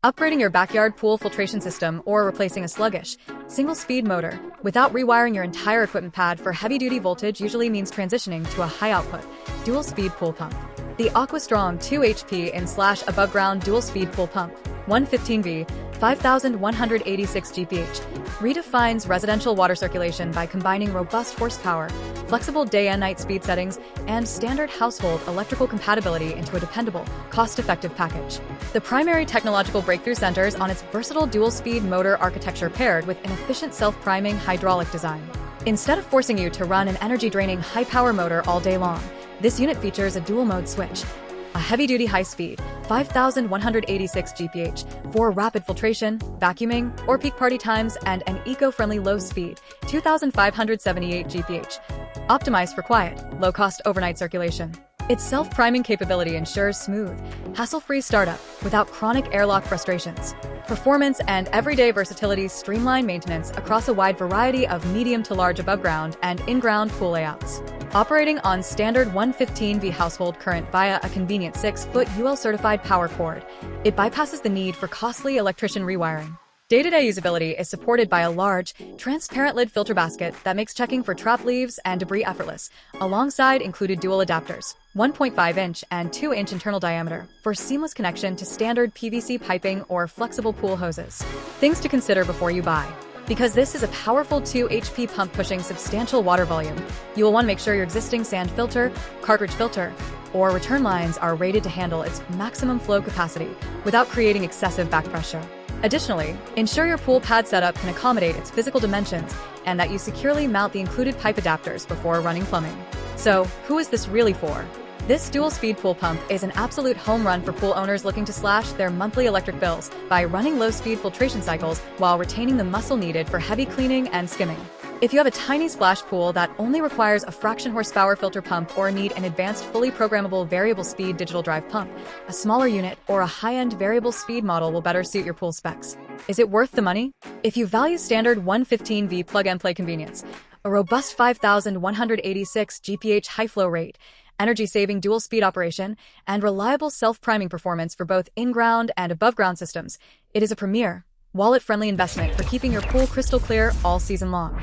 Upgrading your backyard pool filtration system or replacing a sluggish, single-speed motor without rewiring your entire equipment pad for heavy-duty voltage usually means transitioning to a high-output, dual-speed pool pump. The Aquastrong 2 HP in/above-ground dual-speed pool pump, 115V, 5,186 GPH, redefines residential water circulation by combining robust horsepower, flexible day and night speed settings, and standard household electrical compatibility into a dependable, cost-effective package. The primary technological breakthrough centers on its versatile dual-speed motor architecture paired with an efficient self-priming hydraulic design. Instead of forcing you to run an energy-draining high-power motor all day long, this unit features a dual-mode switch, a heavy-duty high-speed, 5,186 GPH, for rapid filtration, vacuuming, or peak party times, and an eco-friendly low-speed, 2,578 GPH, optimized for quiet, low-cost overnight circulation. Its self-priming capability ensures smooth, hassle-free startup without chronic airlock frustrations. Performance and everyday versatility streamline maintenance across a wide variety of medium to large above-ground and in-ground pool layouts. Operating on standard 115V household current via a convenient 6-foot UL-certified power cord, it bypasses the need for costly electrician rewiring. Day-to-day usability is supported by a large, transparent lid filter basket that makes checking for trap leaves and debris effortless, alongside included dual adapters, 1.5-inch and 2-inch internal diameter, for seamless connection to standard PVC piping or flexible pool hoses. Things to consider before you buy. Because this is a powerful 2 HP pump pushing substantial water volume, you will want to make sure your existing sand filter, cartridge filter, or return lines are rated to handle its maximum flow capacity without creating excessive back pressure. Additionally, ensure your pool pad setup can accommodate its physical dimensions and that you securely mount the included pipe adapters before running plumbing. So, who is this really for? This dual-speed pool pump is an absolute home run for pool owners looking to slash their monthly electric bills by running low-speed filtration cycles while retaining the muscle needed for heavy cleaning and skimming. If you have a tiny splash pool that only requires a fraction horsepower filter pump or need an advanced fully programmable variable speed digital drive pump, a smaller unit or a high-end variable speed model will better suit your pool specs. Is it worth the money? If you value standard 115V plug-and-play convenience, a robust 5,186 GPH high flow rate, energy-saving dual-speed operation, and reliable self-priming performance for both in-ground and above-ground systems, it is a premier, wallet-friendly investment for keeping your pool crystal clear all season long.